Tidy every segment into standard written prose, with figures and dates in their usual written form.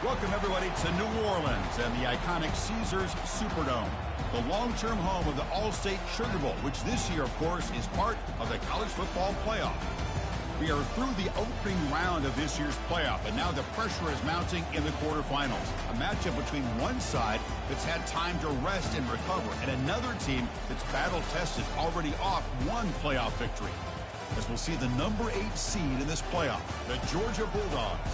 Welcome, everybody, to New Orleans and the iconic Caesars Superdome, the long-term home of the All-State Sugar Bowl, which this year, of course, is part of the college football playoff. We are through the opening round of this year's playoff, and now the pressure is mounting in the quarterfinals. A matchup between one side that's had time to rest and recover, and another team that's battle-tested, already off one playoff victory. As we'll see the number 8 seed in this playoff, the Georgia Bulldogs,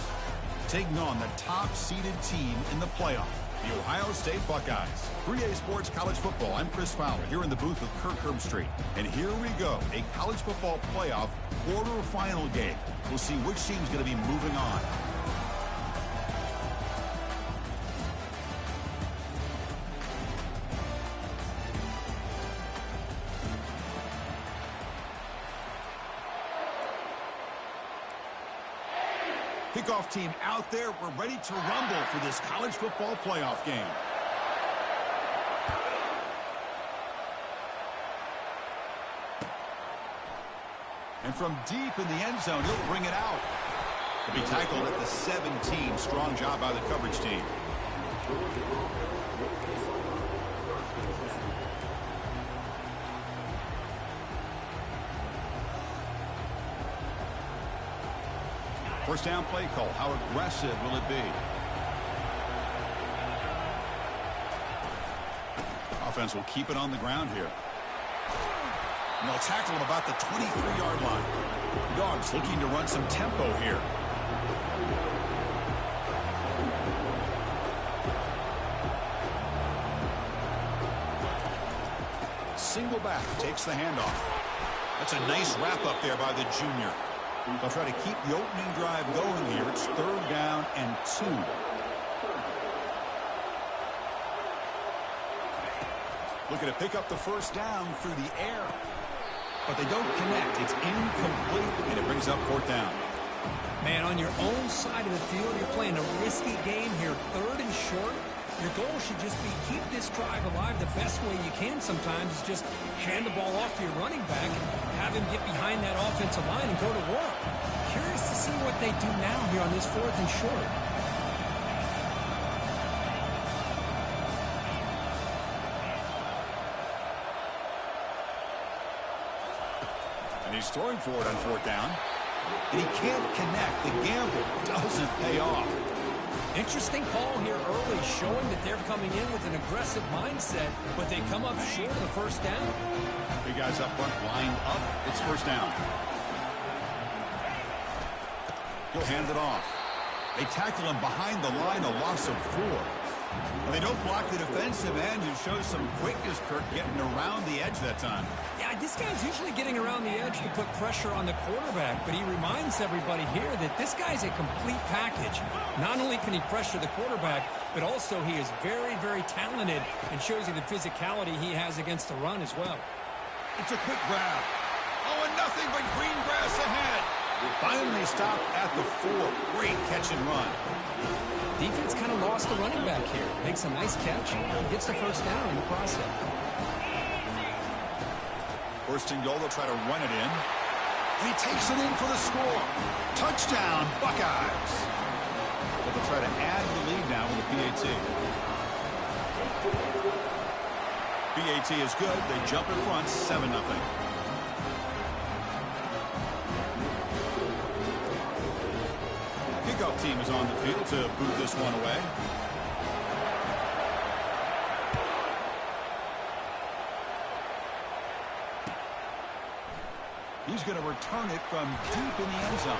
taking on the top-seeded team in the playoff, the Ohio State Buckeyes. 3A Sports College Football, I'm Chris Fowler, here in the booth with Kirk Herbstreit. And here we go, a college football playoff quarterfinal game. We'll see which team's going to be moving on. Kickoff team out there. We're ready to rumble for this college football playoff game. And from deep in the end zone, he'll bring it out. He'll be tackled at the 17. Strong job by the coverage team. First down play call. How aggressive will it be? Offense will keep it on the ground here. And they'll tackle him about the 23-yard line. Dogs looking to run some tempo here. Single back takes the handoff. That's a nice wrap up there by the junior. They'll try to keep the opening drive going here. It's 3rd down and 2. Looking to pick up the first down through the air. But they don't connect. It's incomplete, and it brings up 4th down. Man, on your own side of the field, you're playing a risky game here. 3rd and short. Your goal should just be keep this drive alive the best way you can sometimes is just hand the ball off to your running back and have him get behind that offensive line and go to work. Curious to see what they do now here on this 4th and short. And he's throwing for it on 4th down. And he can't connect. The gamble doesn't pay off. Interesting call here early, showing that they're coming in with an aggressive mindset, but they come up short of the first down. Big guys up front lined up. It's 1st down. He'll hand it off. They tackle him behind the line, a loss of 4. And they don't block the defensive end, who shows some quickness, Kirk, getting around the edge that time. Yeah, this guy's usually getting around the edge to put pressure on the quarterback, but he reminds everybody here that this guy's a complete package. Not only can he pressure the quarterback, but also he is very, very talented and shows you the physicality he has against the run as well. It's a quick grab. Oh, and nothing but green grass ahead. Finally stopped at the 4. Great catch and run. Defense kind of lost the running back here. Makes a nice catch and gets the first down in the process. 1st and goal, they'll try to run it in. And he takes it in for the score. Touchdown, Buckeyes. But they'll try to add the lead now with a PAT. PAT is good. They jump in front, 7-0. Kickoff team is on the field to boot this one away. He's going to return it from deep in the end zone.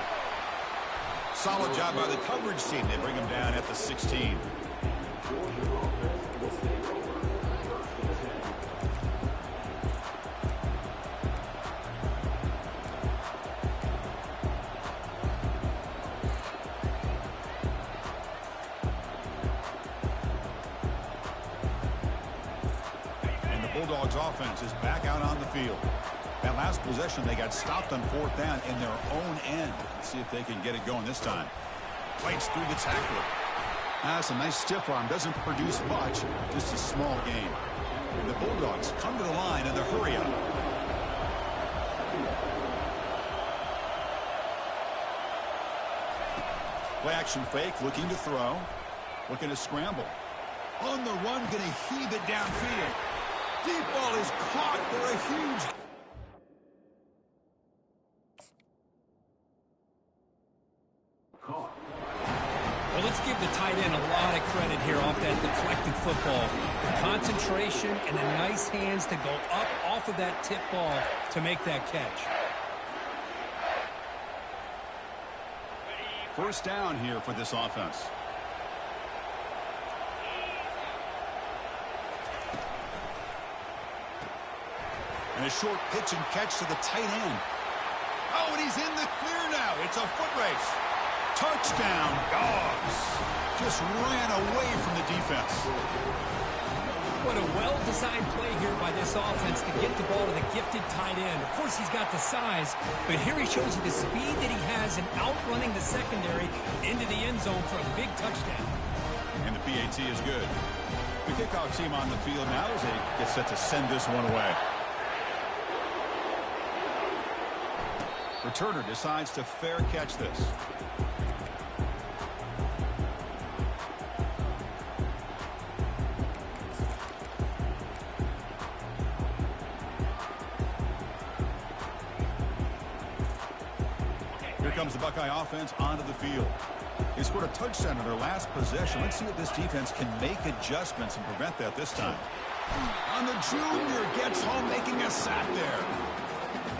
Solid job by the coverage team. They bring him down at the 16. And the Bulldogs offense is back out on the field. That last possession, they got stopped on 4th down in their own end. Let's see if they can get it going this time. Fights through the tackler. That's a nice stiff arm. Doesn't produce much. Just a small gain. And the Bulldogs come to the line in the hurry up. Play action fake, looking to throw. Looking to scramble. On the run, going to heave it downfield. Deep ball is caught for a huge... Well, let's give the tight end a lot of credit here off that deflected football. The concentration and the nice hands to go up off of that tip ball to make that catch. First down here for this offense. And a short pitch and catch to the tight end. Oh, and he's in the clear now. It's a foot race. Touchdown, Dogs. Just ran away from the defense. What a well-designed play here by this offense to get the ball to the gifted tight end. Of course, he's got the size, but here he shows you the speed that he has in outrunning the secondary into the end zone for a big touchdown. And the PAT is good. The kickoff team on the field now as they get set to send this one away. Returner decides to fair catch this. Here comes the Buckeye offense onto the field. They scored a touchdown in their last possession. Let's see if this defense can make adjustments and prevent that this time. On the junior, gets home making a sack there.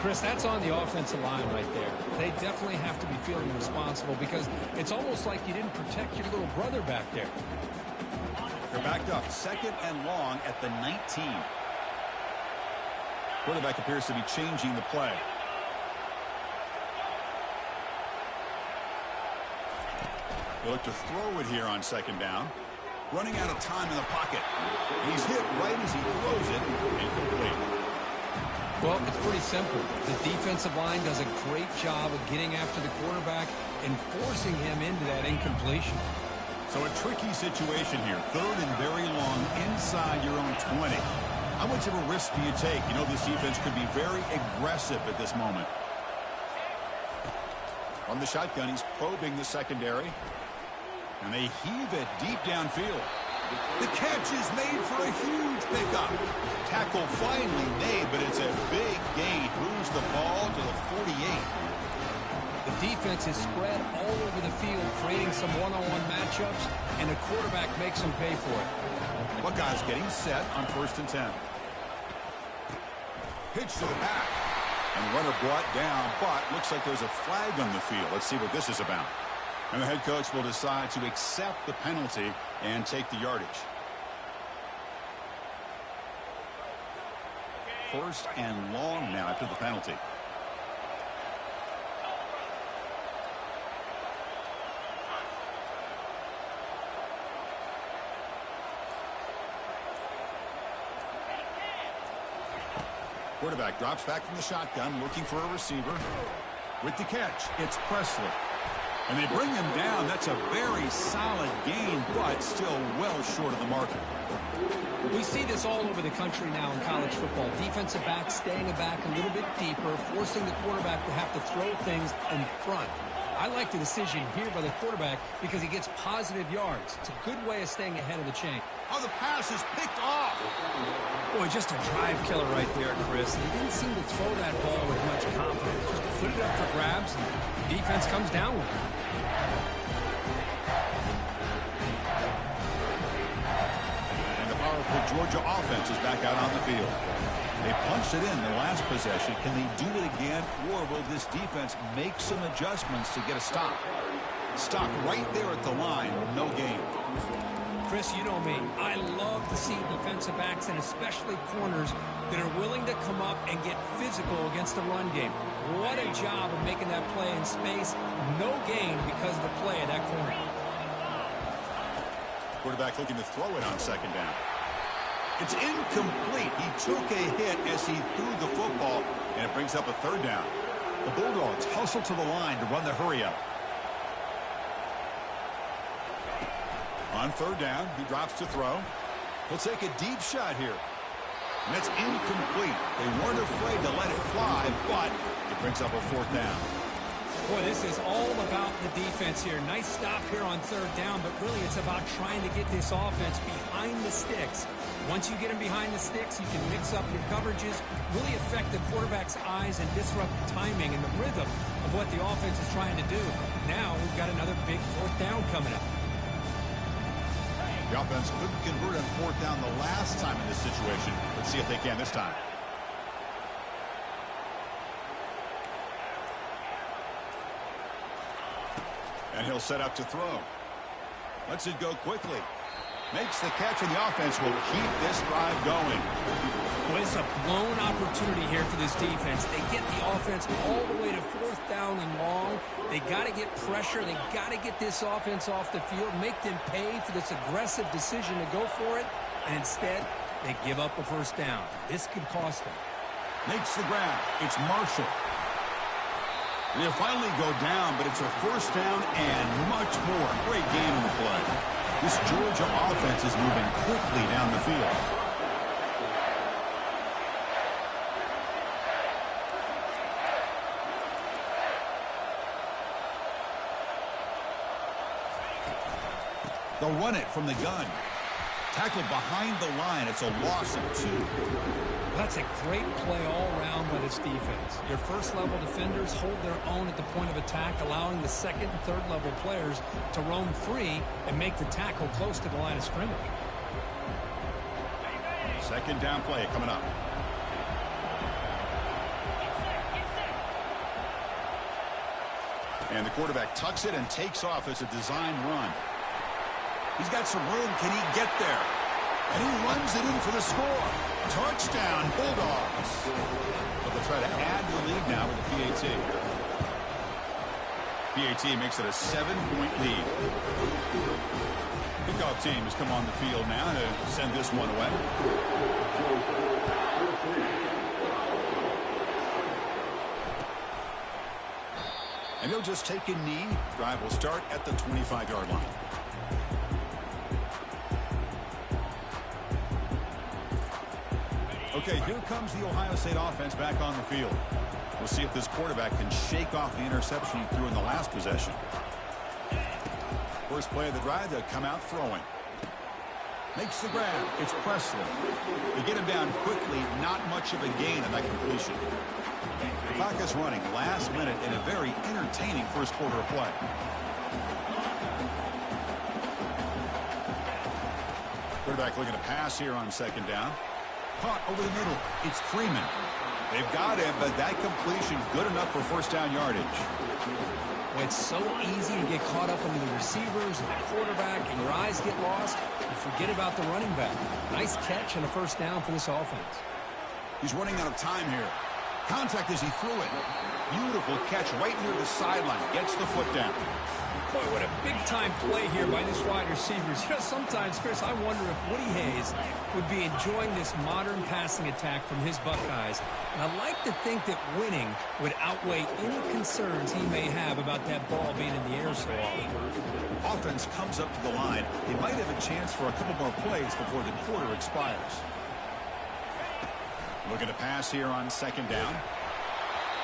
Chris, that's on the offensive line right there. They definitely have to be feeling responsible because it's almost like you didn't protect your little brother back there. They're backed up, second and long at the 19. Quarterback appears to be changing the play. They look to throw it here on second down. Running out of time in the pocket. He's hit right as he throws it. Incomplete. Well, it's pretty simple. The defensive line does a great job of getting after the quarterback and forcing him into that incompletion. So a tricky situation here. Third and very long inside your own 20. How much of a risk do you take? You know this defense could be very aggressive at this moment. From the shotgun, he's probing the secondary. And they heave it deep downfield. The catch is made for a huge pickup. Tackle finally made, but it's a big gain. Moves the ball to the 48. The defense is spread all over the field, creating some one-on-one matchups, and the quarterback makes them pay for it. Buckeyes getting set on 1st and 10. Pitch to the back. And runner brought down, but looks like there's a flag on the field. Let's see what this is about. And the head coach will decide to accept the penalty and take the yardage. First and long now after the penalty. Quarterback drops back from the shotgun, looking for a receiver. With the catch, it's Presley. And they bring him down. That's a very solid gain, but still well short of the marker. We see this all over the country now in college football. Defensive backs staying back a little bit deeper, forcing the quarterback to have to throw things in front. I like the decision here by the quarterback because he gets positive yards. It's a good way of staying ahead of the chain. Oh, the pass is picked off. Boy, just a drive killer right there, Chris. He didn't seem to throw that ball with much confidence. Just put it up for grabs, and the defense comes down with it. And the powerful Georgia offense is back out on the field. They punched it in the last possession. Can they do it again, or will this defense make some adjustments to get a stop? Stop right there at the line. No gain. Chris, you know me. I love to see defensive backs and especially corners that are willing to come up and get physical against the run game. What a job of making that play in space. No gain because of the play of that corner. Quarterback looking to throw it on second down. It's incomplete. He took a hit as he threw the football, and it brings up a third down. The Bulldogs hustle to the line to run the hurry up. On third down, he drops to throw. He'll take a deep shot here. And it's incomplete. They weren't afraid to let it fly, but it brings up a fourth down. Boy, this is all about the defense here. Nice stop here on third down, but really it's about trying to get this offense behind the sticks. Once you get them behind the sticks, you can mix up your coverages, really affect the quarterback's eyes and disrupt the timing and the rhythm of what the offense is trying to do. Now we've got another big fourth down coming up. The offense couldn't convert on fourth down the last time in this situation. Let's see if they can this time. And he'll set up to throw. Lets it go quickly. Makes the catch, and the offense will keep this drive going. Well, it's a blown opportunity here for this defense. They get the offense all the way to fourth down and long. They got to get pressure. They got to get this offense off the field, make them pay for this aggressive decision to go for it. And instead, they give up a first down. This could cost them. Makes the grab. It's Marshall. They'll finally go down, but it's a first down and much more. Great game in the play. This Georgia offense is moving quickly down the field. They'll run it from the gun. Tackled behind the line. It's a loss of 2. That's a great play all around by this defense. Your first-level defenders hold their own at the point of attack, allowing the second and third-level players to roam free and make the tackle close to the line of scrimmage. Second down play coming up. And the quarterback tucks it and takes off as a design run. He's got some room. Can he get there? And he runs it in for the score. Touchdown, Bulldogs. But they'll try to add the lead now with the PAT. PAT makes it a 7-point lead. Kickoff team has come on the field now to send this one away. And he'll just take a knee. Drive will start at the 25-yard line. Okay, here comes the Ohio State offense back on the field. We'll see if this quarterback can shake off the interception he threw in the last possession. First play of the drive, they'll come out throwing. Makes the grab. It's Presley. They get him down quickly. Not much of a gain on that completion. The clock is running last minute in a very entertaining first quarter of play. Quarterback looking to pass here on second down. Caught over the middle. It's Freeman. They've got him, but that completion good enough for first down yardage. Well, it's so easy to get caught up in the receivers and the quarterback, and your eyes get lost. You forget about the running back. Nice catch and a first down for this offense. He's running out of time here. Contact as he threw it. Beautiful catch right near the sideline. Gets the foot down. Boy, what a big-time play here by this wide receivers. You know, sometimes, Chris, I wonder if Woody Hayes would be enjoying this modern passing attack from his Buckeyes. And I like to think that winning would outweigh any concerns he may have about that ball being in the air so often. Offense comes up to the line. They might have a chance for a couple more plays before the quarter expires. Looking to pass here on second down.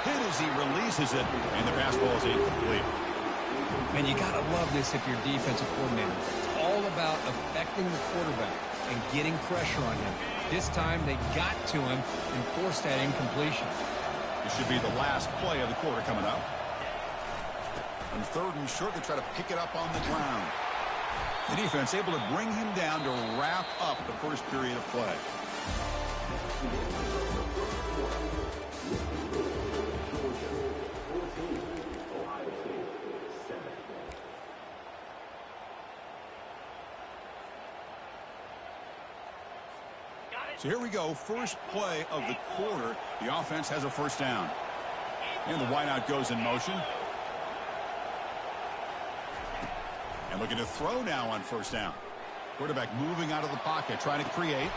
Hit as he releases it, and the pass ball is incomplete. And you got to love this if you're a defensive coordinator. It's all about affecting the quarterback and getting pressure on him. This time they got to him and forced that incompletion. This should be the last play of the quarter coming up. On third and short, they try to pick it up on the ground. The defense able to bring him down to wrap up the first period of play. So here we go. First play of the quarter. The offense has a first down. And the wideout goes in motion. And looking to throw now on first down. Quarterback moving out of the pocket, trying to create.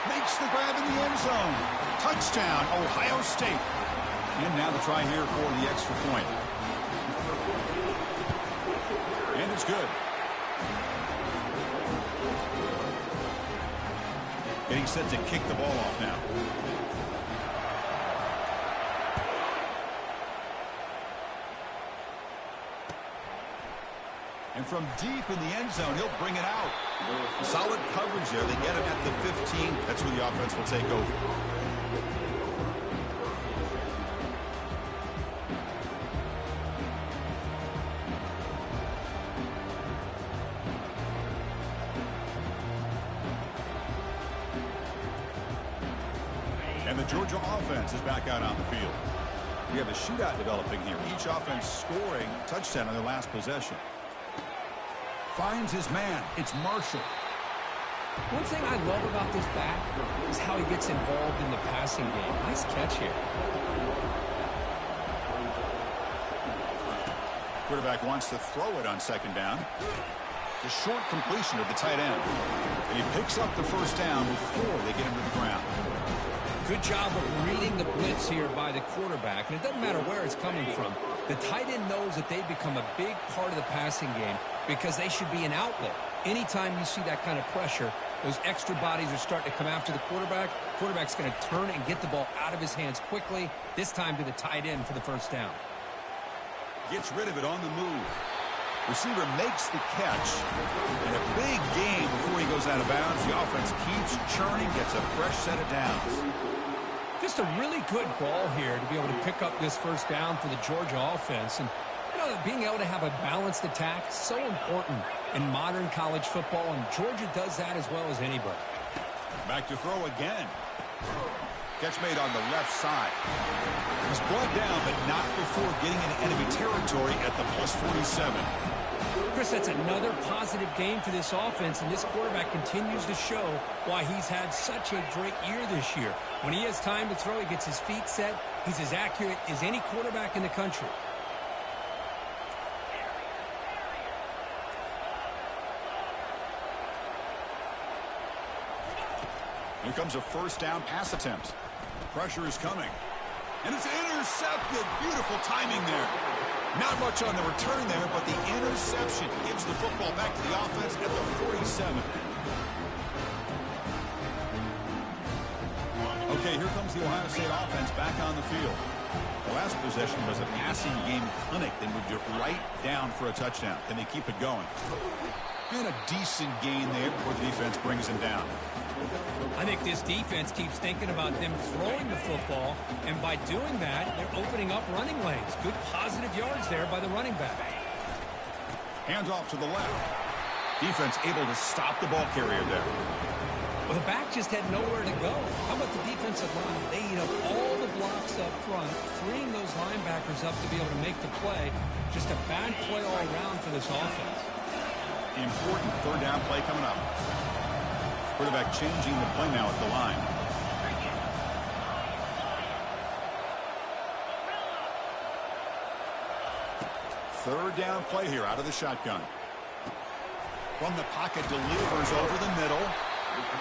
Makes the grab in the end zone. Touchdown, Ohio State. And now the try here for the extra point. And it's good. Getting set to kick the ball off now. And from deep in the end zone, he'll bring it out. Solid coverage there. They get it at the 15. That's where the offense will take over. And the Georgia offense is back out on the field. We have a shootout developing here. Each offense scoring a touchdown on their last possession. Finds his man. It's Marshall. One thing I love about this back is how he gets involved in the passing game. Nice catch here. Quarterback wants to throw it on second down. The short completion of the tight end. And he picks up the first down before they get him to the ground. Good job of reading the blitz here by the quarterback. And it doesn't matter where it's coming from. The tight end knows that they become a big part of the passing game because they should be an outlet. Anytime you see that kind of pressure, those extra bodies are starting to come after the quarterback. Quarterback's going to turn and get the ball out of his hands quickly, this time to the tight end for the first down. Gets rid of it on the move. Receiver makes the catch. And a big game before he goes out of bounds. The offense keeps churning, gets a fresh set of downs. Just a really good ball here to be able to pick up this first down for the Georgia offense. And, you know, being able to have a balanced attack, so important in modern college football, and Georgia does that as well as anybody. Back to throw again. Catch made on the left side. He's brought down, but not before getting into enemy territory at the +47. Chris, that's another positive game for this offense, and this quarterback continues to show why he's had such a great year this year. When he has time to throw, he gets his feet set. He's as accurate as any quarterback in the country. Here comes a first down pass attempt. Pressure is coming. And it's intercepted. Beautiful timing there. Not much on the return there, but the interception gives the football back to the offense at the 47. Okay, here comes the Ohio State offense back on the field. The last possession was a passing game clinic. They moved it right down for a touchdown. Can they keep it going? And a decent gain there before the defense brings him down. I think this defense keeps thinking about them throwing the football, and by doing that, they're opening up running lanes. Good positive yards there by the running back. Hands off to the left. Defense able to stop the ball carrier there. Well, the back just had nowhere to go. How about the defensive line? They eat up all the blocks up front, freeing those linebackers up to be able to make the play. Just a bad play all around for this offense. Important third down play coming up. Quarterback changing the play now at the line. Third down play here out of the shotgun. From the pocket, delivers over the middle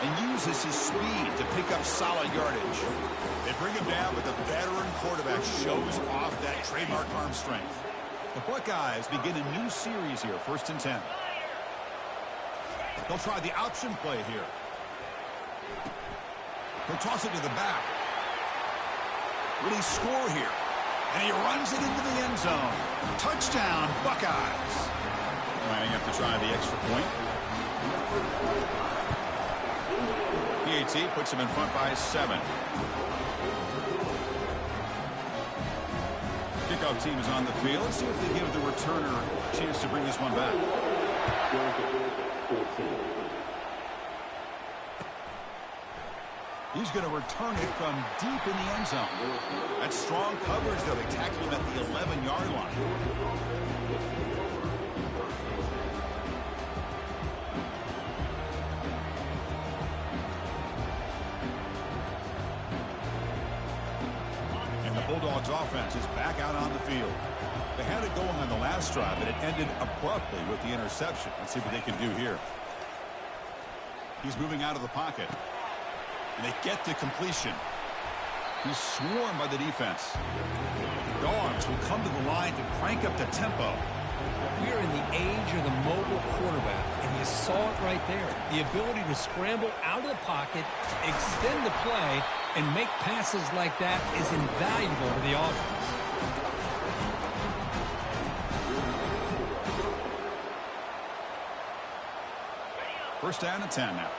and uses his speed to pick up solid yardage. They bring him down, but the veteran quarterback shows off that trademark arm strength. The Buckeyes begin a new series here, 1st and 10. They'll try the option play here. He'll toss it to the back. Will he score here? And he runs it into the end zone. Touchdown, Buckeyes. Might have to try the extra point. PAT puts him in front by 7. Kickoff team is on the field. Let's see if they give the returner a chance to bring this one back. He's going to return it from deep in the end zone. That's strong coverage, though. They tackle him at the 11-yard line. And the Bulldogs offense is back out on the field. They had it going on the last drive, but it ended abruptly with the interception. Let's see what they can do here. He's moving out of the pocket. And they get to completion. He's swarmed by the defense. Dogs will come to the line to crank up the tempo. We are in the age of the mobile quarterback, and you saw it right there. The ability to scramble out of the pocket, extend the play, and make passes like that is invaluable to the offense. First down and 10 now.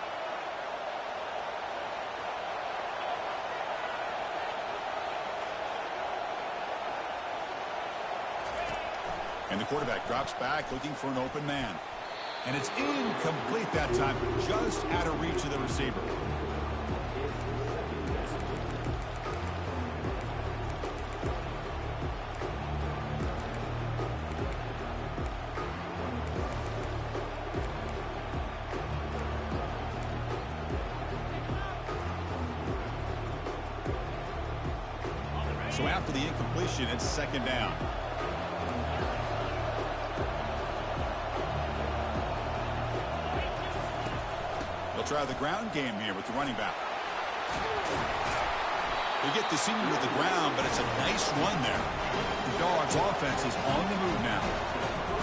And the quarterback drops back looking for an open man. And it's incomplete that time, just out of reach of the receiver. So after the incompletion, it's second down. They'll try the ground game here with the running back. They get the senior to the ground, but it's a nice run there. The Dogs' offense is on the move now.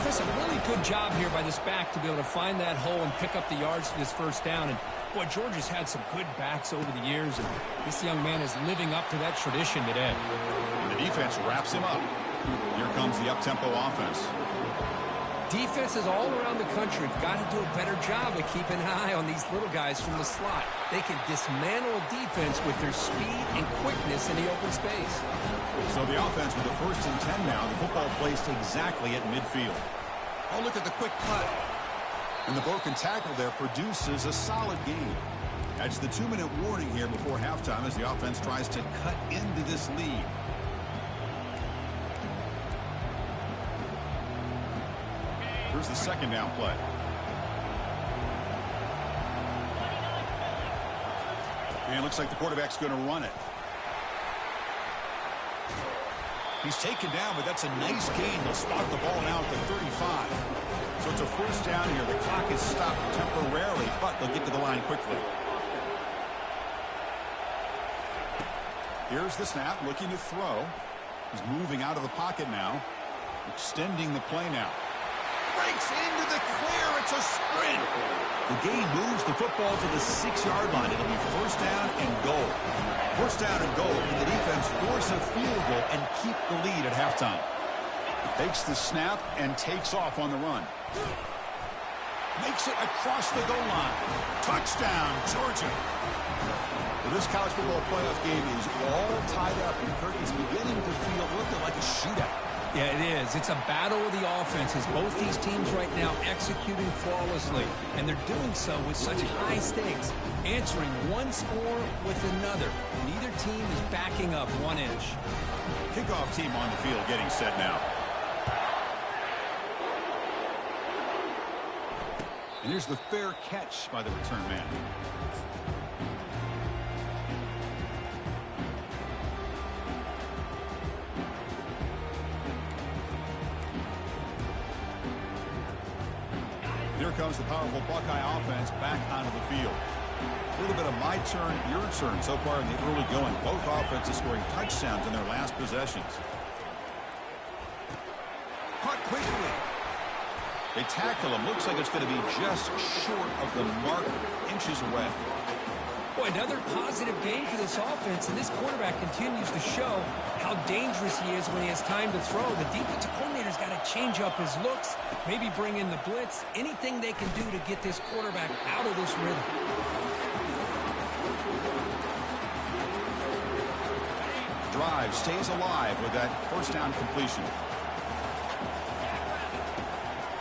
Chris, a really good job here by this back to be able to find that hole and pick up the yards for this first down. And boy, Georgia's had some good backs over the years, and this young man is living up to that tradition today. And the defense wraps him up. Here comes the up-tempo offense. Defenses all around the country have got to do a better job of keeping an eye on these little guys from the slot. They can dismantle a defense with their speed and quickness in the open space. So the offense with the first and 10 now. The football placed exactly at midfield. Oh, look at the quick cut. And the broken tackle there produces a solid gain. That's the 2-minute warning here before halftime as the offense tries to cut into this lead. Here's the second down play. And it looks like the quarterback's going to run it. He's taken down, but that's a nice gain. They'll spot the ball now at the 35. So it's a first down here. The clock is stopped temporarily, but they'll get to the line quickly. Here's the snap, looking to throw. He's moving out of the pocket now, extending the play now. Breaks into the clear. It's a sprint. The game moves the football to the 6-yard line. It'll be first down and goal. First down and goal. Can the defense force a field goal and keep the lead at halftime? Takes the snap and takes off on the run. Makes it across the goal line. Touchdown, Georgia. Well, this college football playoff game is all tied up, and Kirk is beginning to feel a little bit like a shootout. Yeah, it is. It's a battle of the offenses. Both these teams right now executing flawlessly, and they're doing so with such high stakes, answering one score with another. Neither team is backing up 1 inch. Kickoff team on the field getting set now. And here's the fair catch by the return man. Here comes the powerful Buckeye offense back onto the field. A little bit of my turn, your turn so far in the early going. Both offenses scoring touchdowns in their last possessions. Caught quickly. They tackle him. Looks like it's going to be just short of the mark, inches away. Boy, another positive game for this offense, and this quarterback continues to show how dangerous he is when he has time to throw. The defensive coordinator's got to change up his looks, maybe bring in the blitz, anything they can do to get this quarterback out of this rhythm. Drive stays alive with that first down completion.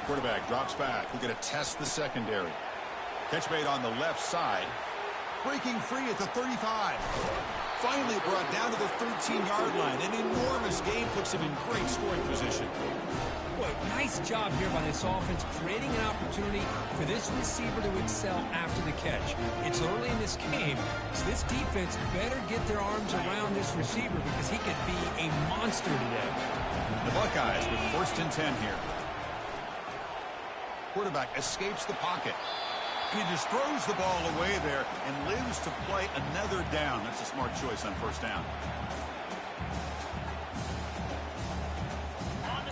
Quarterback drops back. We're going to test the secondary. Catch made on the left side. Breaking free at the 35. Finally brought down to the 13-yard line. An enormous gain puts him in great scoring position. Boy, nice job here by this offense, creating an opportunity for this receiver to excel after the catch. It's early in this game, so this defense better get their arms around this receiver because he could be a monster today. The Buckeyes with first and 10 here. Quarterback escapes the pocket. He just throws the ball away there and lives to play another down. That's a smart choice on first down.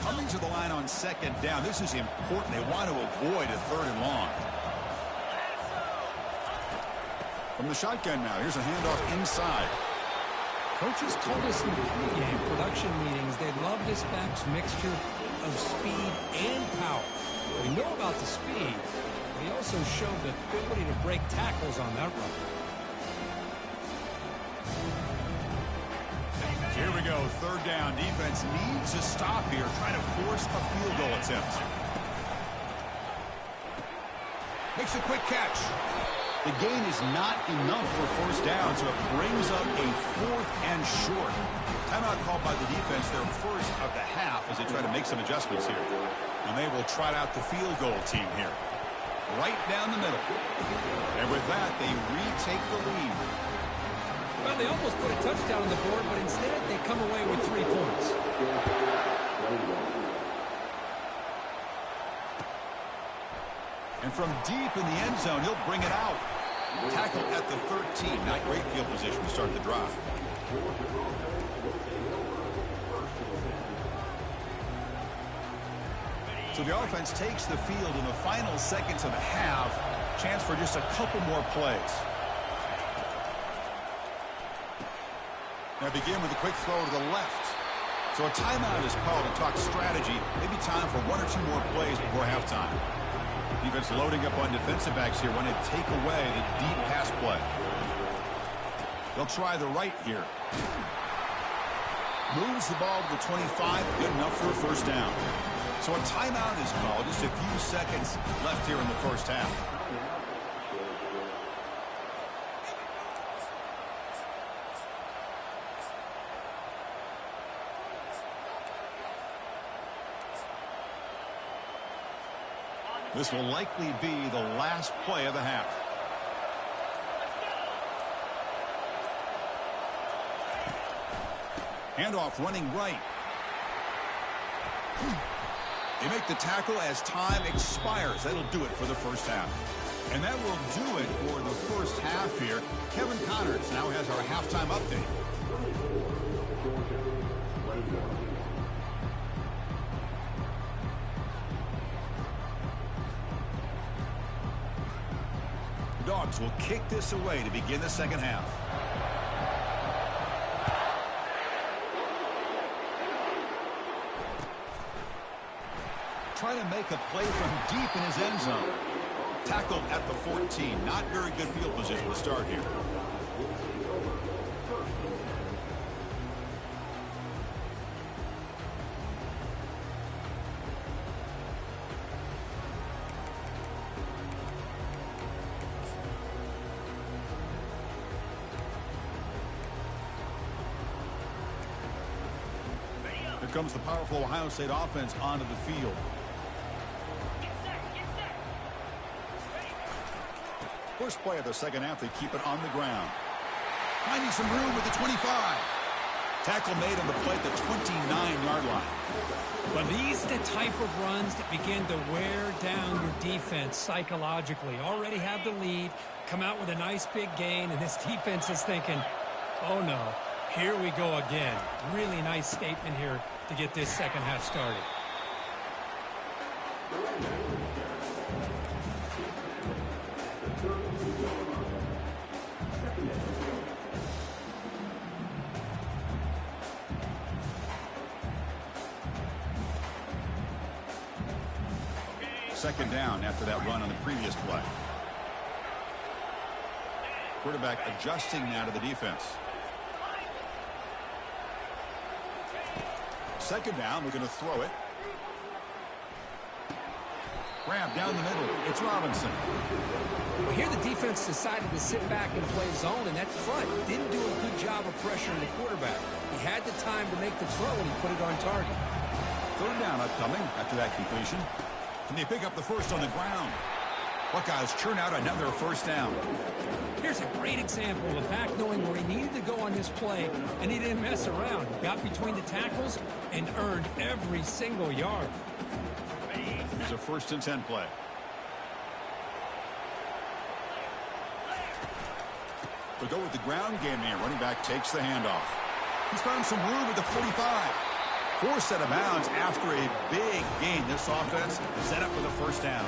Coming to the line on second down. This is important. They want to avoid a third and long. From the shotgun now. Here's a handoff inside. Coaches told us in the pregame production meetings they love this back's mixture of speed and power. We know about the speed, but he also showed the ability to break tackles on that run. Here we go, third down. Defense needs a stop here, trying to force a field goal attempt. Makes a quick catch. The gain is not enough for first down, so it brings up a 4th and short. Timeout called by the defense, their first of the half, as they try to make some adjustments here. And they will trot out the field goal team here. Right down the middle. And with that, they retake the lead. Well, they almost put a touchdown on the board, but instead they come away with 3 points. And from deep in the end zone, he'll bring it out. Tackle at the 13. Not great field position to start the drive. So the offense takes the field in the final seconds of the half. Chance for just a couple more plays. Now begin with a quick throw to the left. So a timeout is called to talk strategy. Maybe time for 1 or 2 more plays before halftime. Defense loading up on defensive backs here, wanting to take away the deep pass play. They'll try the right here. Moves the ball to the 25, good enough for a first down. So a timeout is called, just a few seconds left here in the first half. This will likely be the last play of the half. Handoff running right. They make the tackle as time expires. That'll do it for the first half. And that will do it for the first half here. Kevin Connors now has our halftime update. Dogs will kick this away to begin the second half. Trying to make a play from deep in his end zone. Tackled at the 14. Not very good field position to start here. Here comes the powerful Ohio State offense onto the field. First play of the second half, they keep it on the ground. Finding some room with the 25. Tackle made on the play at the 29-yard line. But these are the type of runs that begin to wear down your defense psychologically. Already have the lead, come out with a nice big gain, and this defense is thinking, oh no, here we go again. Really nice statement here to get this second half started. Second down after that run on the previous play. Quarterback adjusting now to the defense. Second down, we're going to throw it. Grab down the middle. It's Robinson. Well, here the defense decided to sit back and play zone, and that front didn't do a good job of pressuring the quarterback. He had the time to make the throw, and he put it on target. Third down upcoming after that completion. Can they pick up the first on the ground? Buckeyes churn out another first down. Here's a great example of the back knowing where he needed to go on this play, and he didn't mess around. He got between the tackles and earned every single yard. Here's a 1st and 10 play. To go with the ground game here, running back takes the handoff. He's found some room at the 45. Forced out of bounds after a big gain. This offense set up for the first down.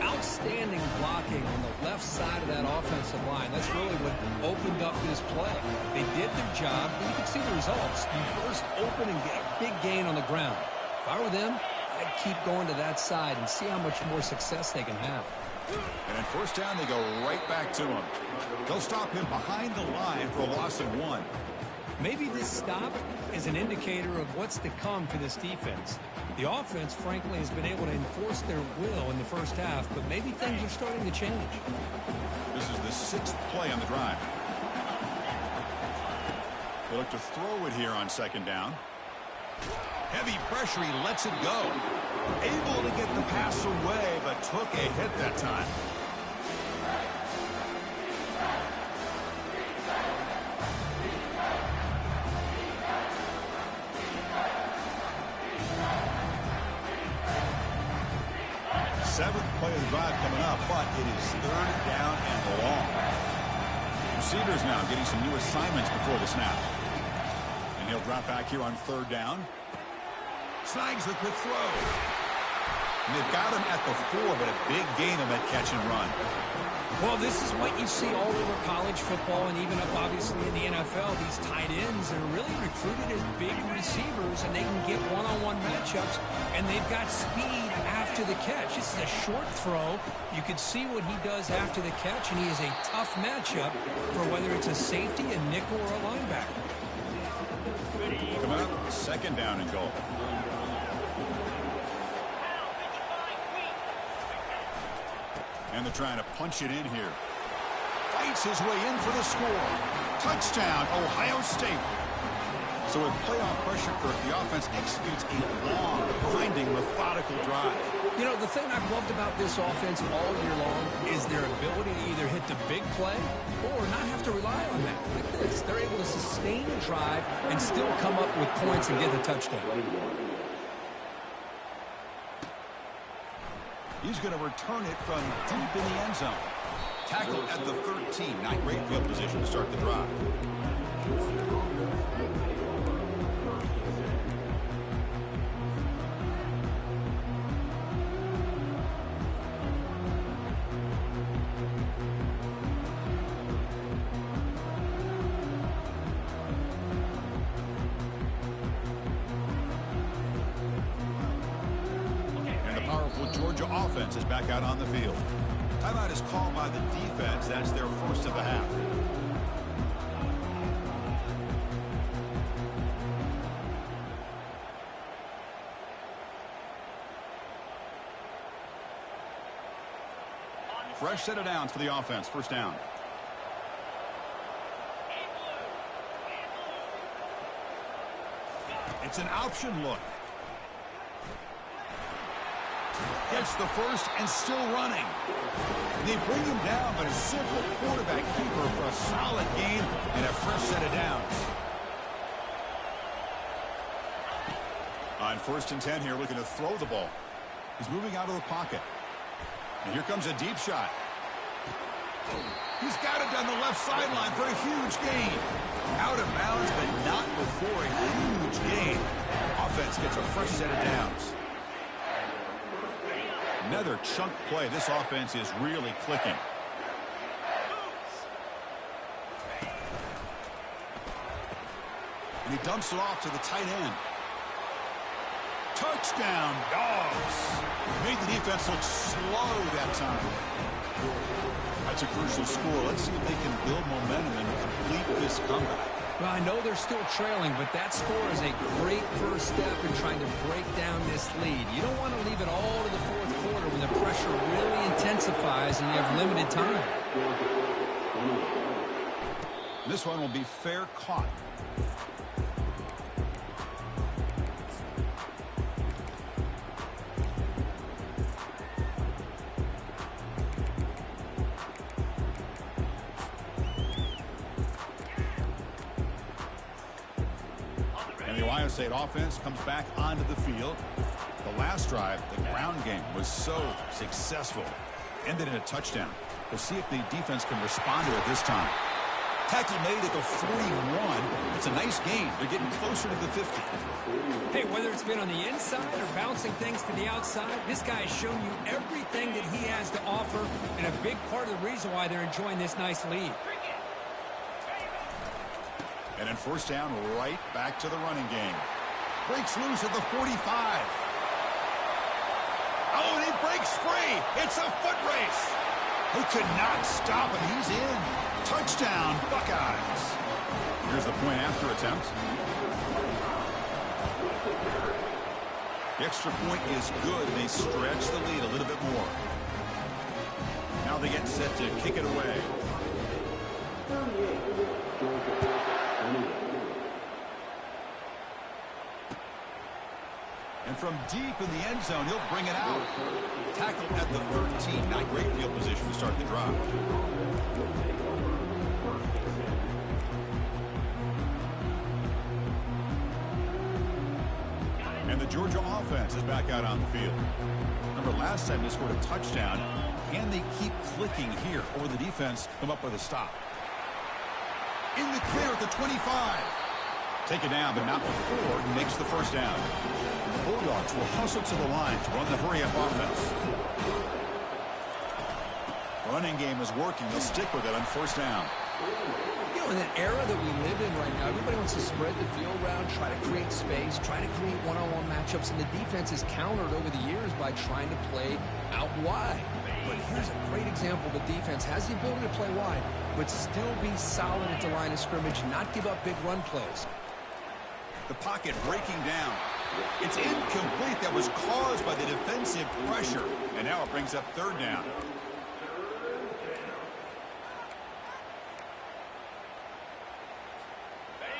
Outstanding blocking on the left side of that offensive line. That's really what opened up this play. They did their job, and you can see the results. You burst open and get a big gain on the ground. If I were them, I'd keep going to that side and see how much more success they can have. And in first down, they go right back to him. They'll stop him behind the line for a loss of 1. Maybe this stop is an indicator of what's to come for this defense. The offense, frankly, has been able to enforce their will in the first half, but maybe things are starting to change. This is the 6th play on the drive. They look to throw it here on second down. Heavy pressure, he lets it go. Able to get the pass away, but took a hit that time. Seventh play of the drive coming up, but it is third down and long. Receivers now getting some new assignments before the snap. And he'll drop back here on third down. Snags the quick throw. And they've got him at the 4, but a big gain on that catch and run. Well, this is what you see all over college football and even up, obviously, in the NFL. These tight ends are really recruited as big receivers, and they can get one-on-one matchups, and they've got speed after the catch. This is a short throw. You can see what he does after the catch, and he is a tough matchup for whether it's a safety, a nickel, or a linebacker. Coming up, second down and goal. And they're trying to punch it in here. Fights his way in for the score. Touchdown, Ohio State. So with playoff pressure, Kirk, the offense executes a long, grinding, methodical drive. You know, the thing I've loved about this offense all year long is their ability to either hit the big play or not have to rely on that. Like this, they're able to sustain a drive and still come up with points and get the touchdown. He's going to return it from deep in the end zone. Tackle at the 13. Not great field position to start the drive. Georgia offense is back out on the field. Timeout is called by the defense. That's their first of the half. Fresh set of downs for the offense. First down. It's an option look. Gets the first and still running. They bring him down, but a simple quarterback keeper for a solid game and a fresh set of downs. On 1st and 10 here, looking to throw the ball. He's moving out of the pocket. And here comes a deep shot. He's got it down the left sideline for a huge gain. Out of bounds, but not before a huge gain. Offense gets a fresh set of downs. Another chunk play. This offense is really clicking. And he dumps it off to the tight end. Touchdown, Dogs. Made the defense look slow that time. That's a crucial score. Let's see if they can build momentum and complete this comeback. Well, I know they're still trailing, but that score is a great first step in trying to break down this lead. You don't want to leave it all to the fourth quarter when the pressure really intensifies and you have limited time. This one will be fair caught. Ohio State offense comes back onto the field. The last drive, the ground game, was so successful. Ended in a touchdown. We'll see if the defense can respond to it this time. Tackle made at the 41. It's a nice gain. They're getting closer to the 50. Hey, whether it's been on the inside or bouncing things to the outside, this guy has shown you everything that he has to offer, and a big part of the reason why they're enjoying this nice lead. And then first down, right back to the running game. Breaks loose at the 45. Oh, and he breaks free. It's a foot race. He could not stop him. He's in. Touchdown, Buckeyes. Here's the point after attempt. The extra point is good. They stretch the lead a little bit more. Now they get set to kick it away. And from deep in the end zone, he'll bring it out. Tackled at the 13. Not great field position to start the drive. And the Georgia offense is back out on the field. Remember, last time they scored a touchdown. Can they keep clicking here, or the defense come up with a stop? In the clear at the 25. Take it down, but not before he makes the first down. The Bulldogs will hustle to the line to run the hurry-up offense. Running game is working. They'll stick with it on first down. You know, in that era that we live in right now, everybody wants to spread the field around, try to create space, try to create one-on-one matchups, and the defense is countered over the years by trying to play out wide. But here's a great example. The defense has the ability to play wide, but still be solid at the line of scrimmage, not give up big run plays. The pocket breaking down. It's incomplete. That was caused by the defensive pressure. And now it brings up third down.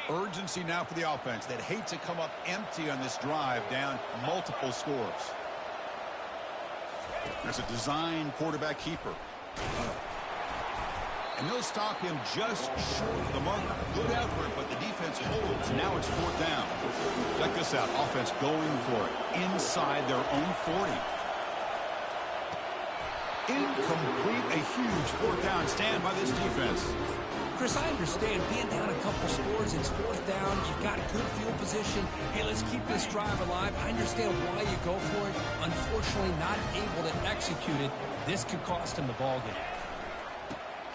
Urgency now for the offense. They'd hate to come up empty on this drive, down multiple scores. There's a design quarterback keeper. And they'll stop him just short of the marker. Good effort, but the defense holds. Now it's fourth down. Check this out. Offense going for it inside their own 40. Incomplete. A huge fourth down stand by this defense. Chris, I understand being down a couple scores, it's fourth down, you've got good field position. Hey, let's keep this drive alive. I understand why you go for it. Unfortunately, not able to execute it. This could cost him the ball game.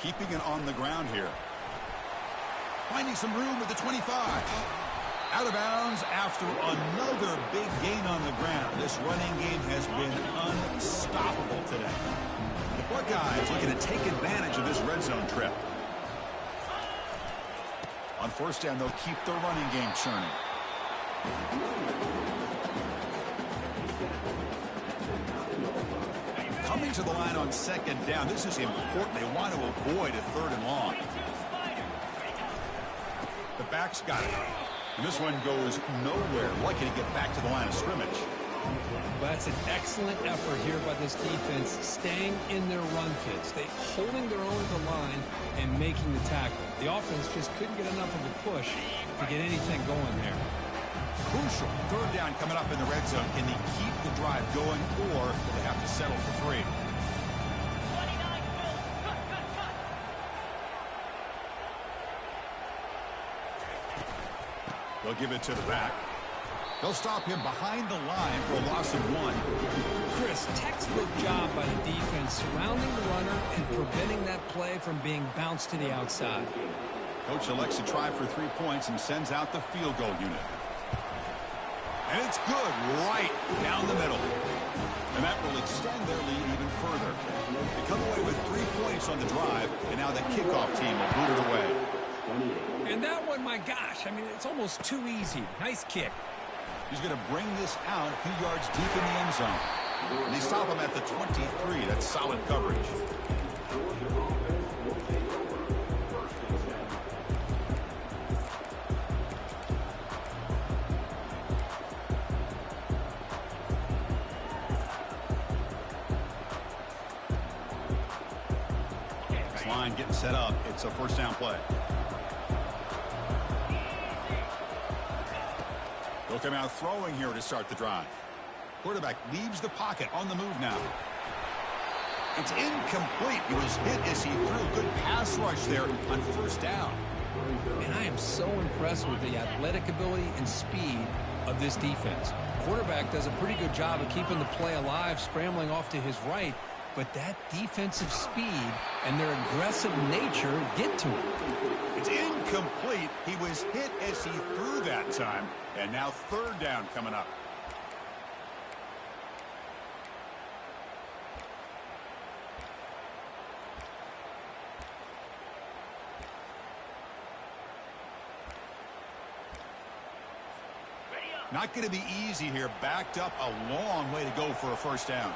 Keeping it on the ground here. Finding some room at the 25. Out of bounds after another big gain on the ground. This running game has been unstoppable today. The Buckeyes looking to take advantage of this red zone trip. On first down, they'll keep the running game churning. Coming to the line on second down. This is important. They want to avoid a third and long. The back's got it. And this one goes nowhere. Lucky to get back to the line of scrimmage. But that's an excellent effort here by this defense, staying in their run fits. They holding their own at the line and making the tackle. The offense just couldn't get enough of a push to get anything going there. Crucial third down coming up in the red zone. Can they keep the drive going, or do they have to settle for 3? They'll give it to the back. They'll stop him behind the line for a loss of 1. Chris, textbook job by the defense surrounding the runner and preventing that play from being bounced to the outside. Coach elects to try for 3 points and sends out the field goal unit. And it's good right down the middle. And that will extend their lead even further. They come away with 3 points on the drive, and now the kickoff team will boot it away. And that one, my gosh, I mean, it's almost too easy. Nice kick. He's going to bring this out a few yards deep in the end zone. And they stop him at the 23. That's solid coverage. This line getting set up. It's a first down play. They'll come out throwing here to start the drive. Quarterback leaves the pocket on the move now. It's incomplete. He was hit as he threw. Good pass rush there on first down. And I am so impressed with the athletic ability and speed of this defense. Quarterback does a pretty good job of keeping the play alive, scrambling off to his right. But that defensive speed and their aggressive nature get to him. It's incomplete. He was hit as he threw that time. And now third down coming up. Not going to be easy here. Backed up a long way to go for a first down.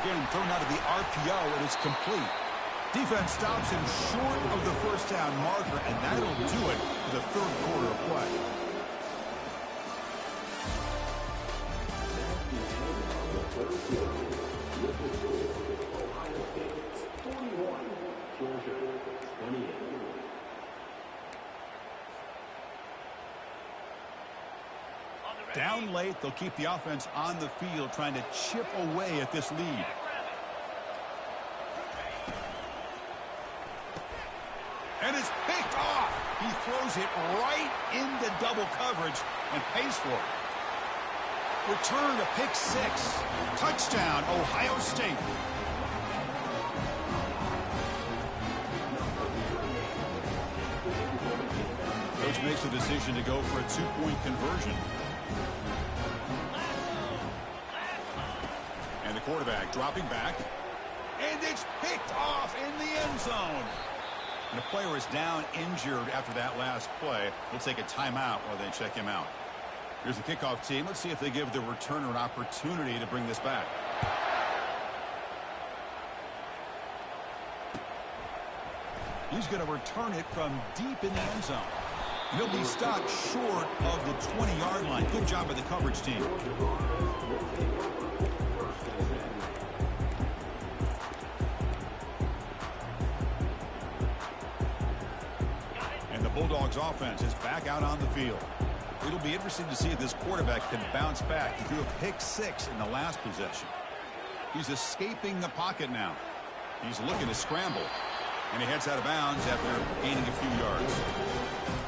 Again, thrown out of the RPO, and it's complete. Defense stops him short of the first down marker, and that'll do it for the third quarter of play. Down late, they'll keep the offense on the field, trying to chip away at this lead. And it's picked off. He throws it right into double coverage and pays for it. Return to pick six. Touchdown, Ohio State. Coach makes the decision to go for a two-point conversion. And the quarterback dropping back. And it's picked off in the end zone. And the player is down injured after that last play. We'll take a timeout while they check him out. Here's the kickoff team. Let's see if they give the returner an opportunity to bring this back. He's going to return it from deep in the end zone. He'll be stopped short of the 20-yard line. Good job by the coverage team. And the Bulldogs offense is back out on the field. It'll be interesting to see if this quarterback can bounce back. He threw a pick six in the last possession. He's escaping the pocket now. He's looking to scramble. And he heads out of bounds after gaining a few yards.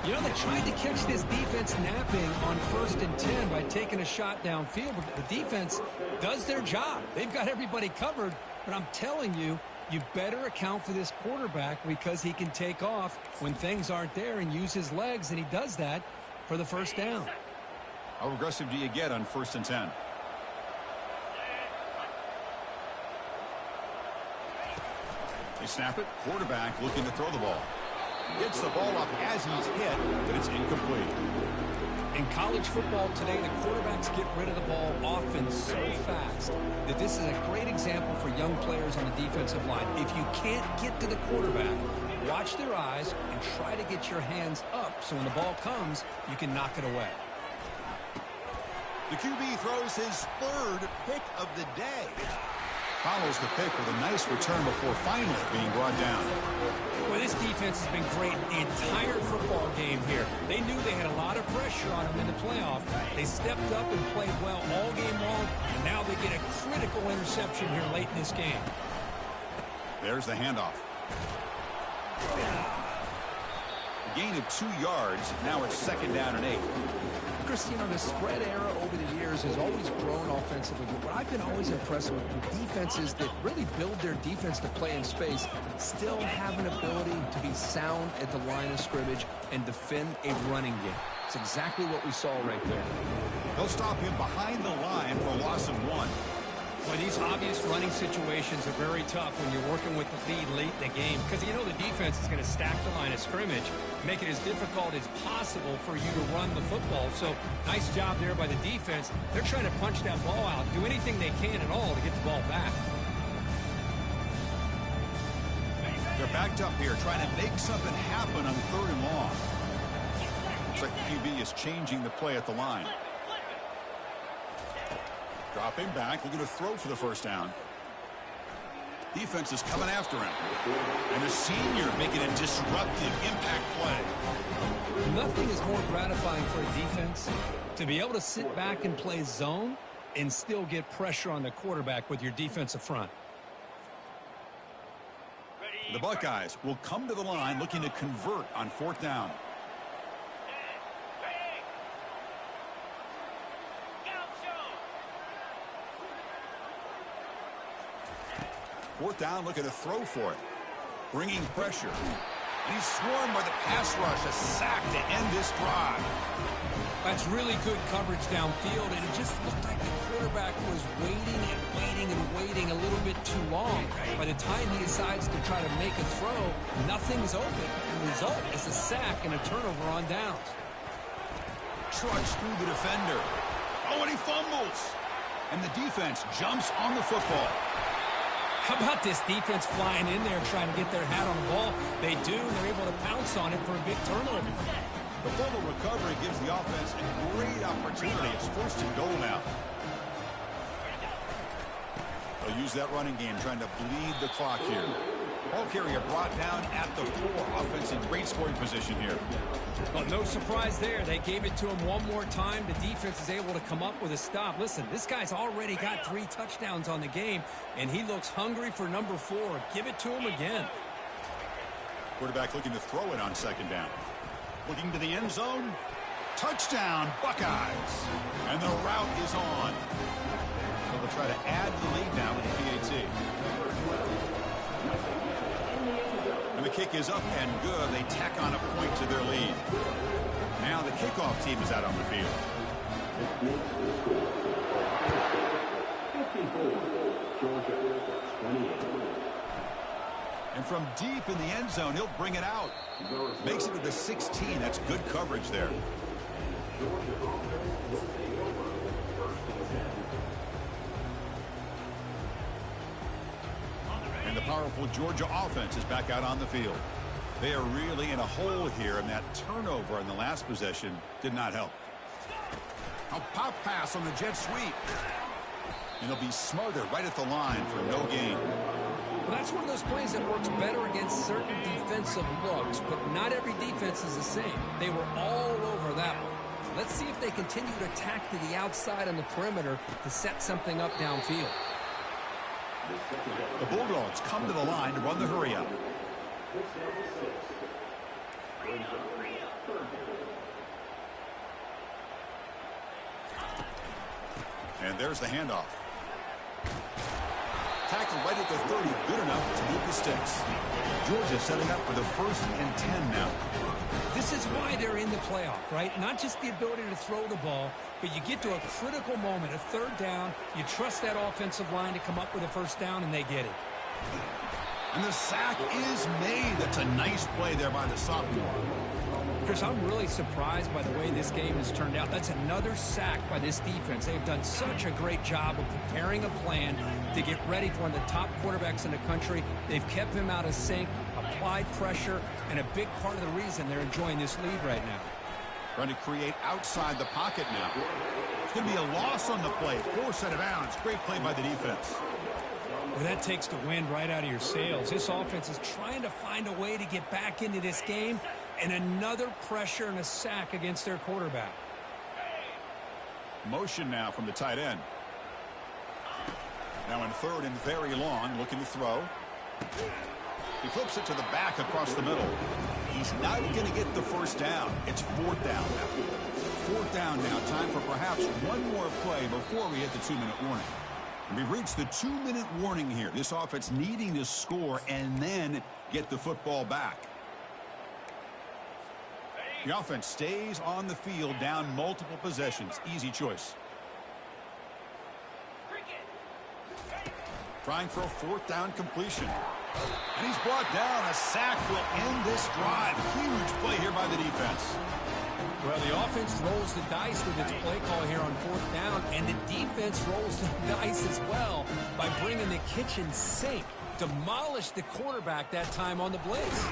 You know, they tried to catch this defense napping on 1st and 10 by taking a shot downfield, but the defense does their job. They've got everybody covered, but I'm telling you, you better account for this quarterback because he can take off when things aren't there and use his legs, and he does that for the first down. How aggressive do you get on 1st and 10? They snap it. Quarterback looking to throw the ball. Gets the ball up as he's hit, but it's incomplete. In college football today, the quarterbacks get rid of the ball often so fast that this is a great example for young players on the defensive line. If you can't get to the quarterback, watch their eyes and try to get your hands up so when the ball comes, you can knock it away. The QB throws his third pick of the day. Follows the pick with a nice return before finally being brought down. Well, this defense has been great the entire football game here. They knew they had a lot of pressure on them in the playoff. They stepped up and played well all game long, and now they get a critical interception here late in this game. There's the handoff. A gain of 2 yards. Now it's 2nd down and 8. Chris, you know, the spread era over the years has always grown offensively. But what I've been always impressed with defenses that really build their defense to play in space still have an ability to be sound at the line of scrimmage and defend a running game. It's exactly what we saw right there. They'll stop him behind the line for a loss of 1. Well, these obvious running situations are very tough when you're working with the lead late in the game because you know the defense is going to stack the line of scrimmage, make it as difficult as possible for you to run the football. So nice job there by the defense. They're trying to punch that ball out, do anything they can at all to get the ball back. They're backed up here trying to make something happen on 3rd and long. Looks like the QB is changing the play at the line. Dropping back, looking to throw for the first down. Defense is coming after him. And the senior making a disruptive impact play. Nothing is more gratifying for a defense to be able to sit back and play zone and still get pressure on the quarterback with your defensive front. The Buckeyes will come to the line looking to convert on 4th down. 4th down, looking to throw for it. Bringing pressure. And he's swarmed by the pass rush. A sack to end this drive. That's really good coverage downfield, and it just looked like the quarterback was waiting and waiting and waiting a little bit too long. By the time he decides to try to make a throw, nothing's open. The result is a sack and a turnover on downs. Trudged through the defender. Oh, and he fumbles. And the defense jumps on the football. How about this defense flying in there trying to get their hat on the ball? They do, and they're able to pounce on it for a big turnover. The fumble recovery gives the offense a great opportunity. It's first and goal now. They'll use that running game, trying to bleed the clock here. Ball carrier brought down at the 4. Offense in great scoring position here. Well, no surprise there. They gave it to him one more time. The defense is able to come up with a stop. Listen, this guy's already got 3 touchdowns on the game, and he looks hungry for number 4. Give it to him again. Quarterback looking to throw it on second down. Looking to the end zone. Touchdown, Buckeyes. And the route is on. So they'll try to add the lead now with the PAT. And the kick is up and good. They tack on a point to their lead. Now the kickoff team is out on the field. And from deep in the end zone, he'll bring it out. Makes it to the 16. That's good coverage there. And the powerful Georgia offense is back out on the field. They are really in a hole here, and that turnover in the last possession did not help. A pop pass on the jet sweep. And he'll be smothered right at the line for no gain. Well, that's one of those plays that works better against certain defensive looks, but not every defense is the same. They were all over that one. Let's see if they continue to attack to the outside on the perimeter to set something up downfield. The Bulldogs come to the line to run the hurry up. And there's the handoff. Tackle right at the 30, good enough to move the sticks. Georgia setting up for the 1st and 10 now. This is why they're in the playoff, right? Not just the ability to throw the ball, but you get to a critical moment, a 3rd down, you trust that offensive line to come up with a 1st down, and they get it. And the sack is made. That's a nice play there by the sophomore. Chris, I'm really surprised by the way this game has turned out. That's another sack by this defense. They've done such a great job of preparing a plan to get ready for one of the top quarterbacks in the country. They've kept him out of sync, applied pressure, and a big part of the reason they're enjoying this lead right now. Trying to create outside the pocket now. It's going to be a loss on the play. 4 out of bounds. Great play by the defense. Well, that takes the wind right out of your sails. This offense is trying to find a way to get back into this game, and another pressure and a sack against their quarterback. Motion now from the tight end. Now in 3rd and very long, looking to throw. He flips it to the back across the middle. He's not going to get the 1st down. It's 4th down now. 4th down now. Time for perhaps one more play before we hit the 2-minute warning. And we've reached the 2-minute warning here. This offense needing to score and then get the football back. The offense stays on the field, down multiple possessions. Easy choice. Trying for a 4th down completion. And he's brought down. A sack will end this drive. Huge play here by the defense. Well, the offense rolls the dice with its play call here on 4th down, and the defense rolls the dice as well by bringing the kitchen sink. Demolished the quarterback that time on the blitz.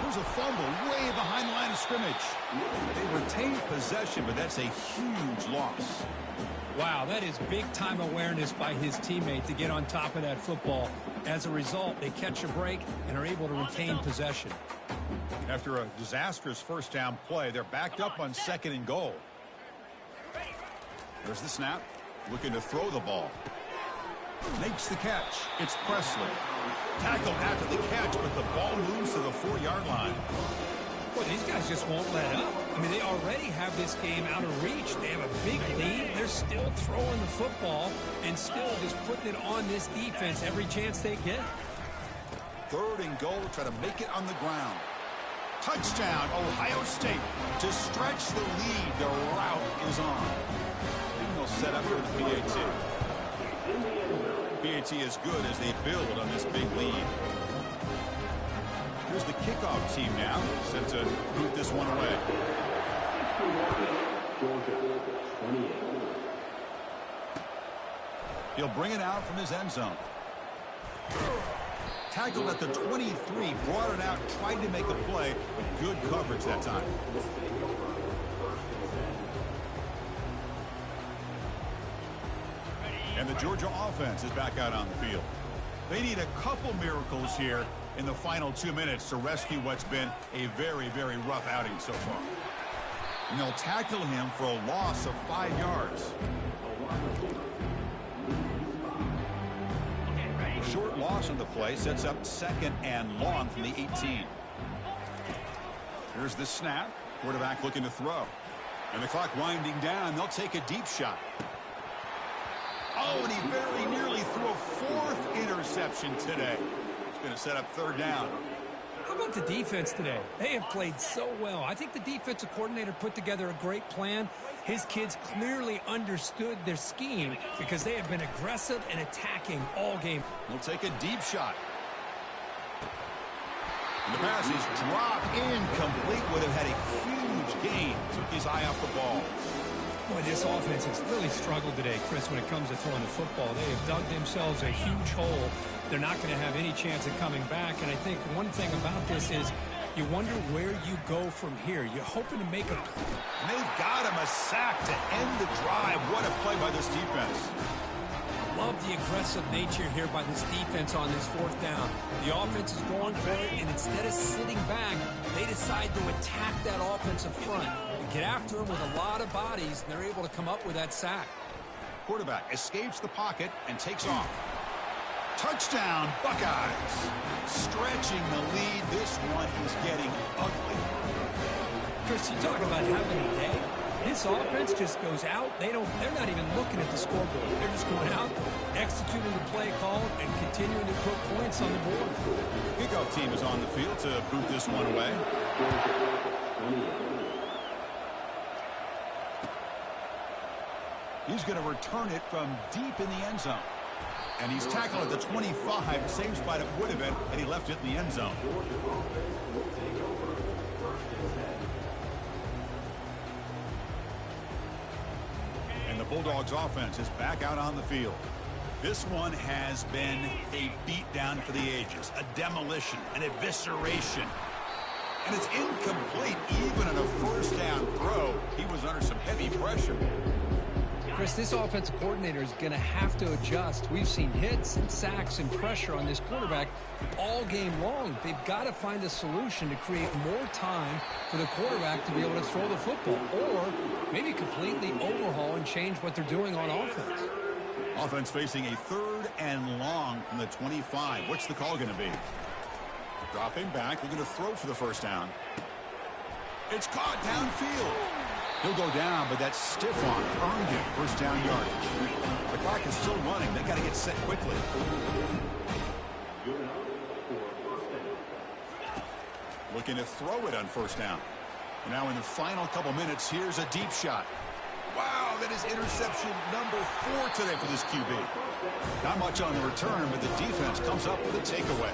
There's a fumble way behind the line of scrimmage. They retained possession, but that's a huge loss. Wow, that is big-time awareness by his teammate to get on top of that football. As a result, they catch a break and are able to retain possession. After a disastrous 1st down play, they're backed up on 2nd and goal. There's the snap. Looking to throw the ball. Makes the catch. It's Presley. Tackled after the catch, but the ball moves to the 4-yard line. Well, these guys just won't let up. I mean, they already have this game out of reach. They have a big lead. They're still throwing the football and still just putting it on this defense every chance they get. 3rd and goal. Try to make it on the ground. Touchdown, Ohio State. To stretch the lead, the route is on. And they'll set up for the PAT. PAT is good as they build on this big lead. Here's the kickoff team now, set to boot this one away. He'll bring it out from his end zone. Tackled at the 23, brought it out, tried to make a play, but good coverage that time. And the Georgia offense is back out on the field. They need a couple miracles here in the final 2 minutes to rescue what's been a very, very rough outing so far. And they'll tackle him for a loss of 5 yards. Short loss on the play sets up 2nd and long from the 18. Here's the snap. Quarterback looking to throw. And the clock winding down. They'll take a deep shot. Oh, and he very nearly threw a 4th interception today. It's going to set up 3rd down. How about the defense today? They have played so well. I think the defensive coordinator put together a great plan. His kids clearly understood their scheme because they have been aggressive and attacking all game. He'll take a deep shot. And the pass is dropped, incomplete. Would have had a huge gain. Took his eye off the ball. Boy, this offense has really struggled today, Chris, when it comes to throwing the football. They have dug themselves a huge hole. They're not going to have any chance of coming back. And I think one thing about this is you wonder where you go from here. You're hoping to make a play. And they've got him a sack to end the drive. What a play by this defense. Love the aggressive nature here by this defense on this 4th down. The offense is going for it, and instead of sitting back, they decide to attack that offensive front. Get after him with a lot of bodies, and they're able to come up with that sack. Quarterback escapes the pocket and takes off. Touchdown, Buckeyes. Stretching the lead. This one is getting ugly. Chris, you talk about having a day. This offense just goes out. They're not even looking at the scoreboard. They're just going out, executing the play call, and continuing to put points on the board. Kickoff team is on the field to boot this one away. He's going to return it from deep in the end zone. And he's tackled at the 25, same spot it would have been, and he left it in the end zone. And the Bulldogs offense is back out on the field. This one has been a beatdown for the ages, a demolition, an evisceration. And it's incomplete even on a 1st down throw. He was under some heavy pressure. Chris, this offensive coordinator is going to have to adjust. We've seen hits and sacks and pressure on this quarterback all game long. They've got to find a solution to create more time for the quarterback to be able to throw the football, or maybe completely overhaul and change what they're doing on offense. Offense facing a 3rd and long from the 25. What's the call going to be? Dropping back, looking to throw for the 1st down. It's caught downfield. He'll go down, but that stiff arm earned him 1st down yardage. The clock is still running. They got to get set quickly. Looking to throw it on 1st down. And now in the final couple minutes, here's a deep shot. Wow, that is interception number 4 today for this QB. Not much on the return, but the defense comes up with a takeaway.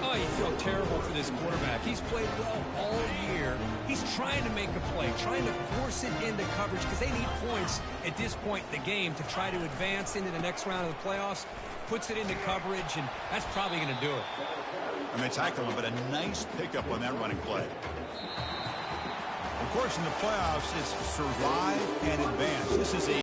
Oh, you feel terrible for this quarterback. He's played well all year. He's trying to make a play, trying to force it into coverage because they need points at this point in the game to try to advance into the next round of the playoffs. Puts it into coverage, and that's probably going to do it. And they tackle him, but a nice pickup on that running play. Of course, in the playoffs, it's survive and advance. This is a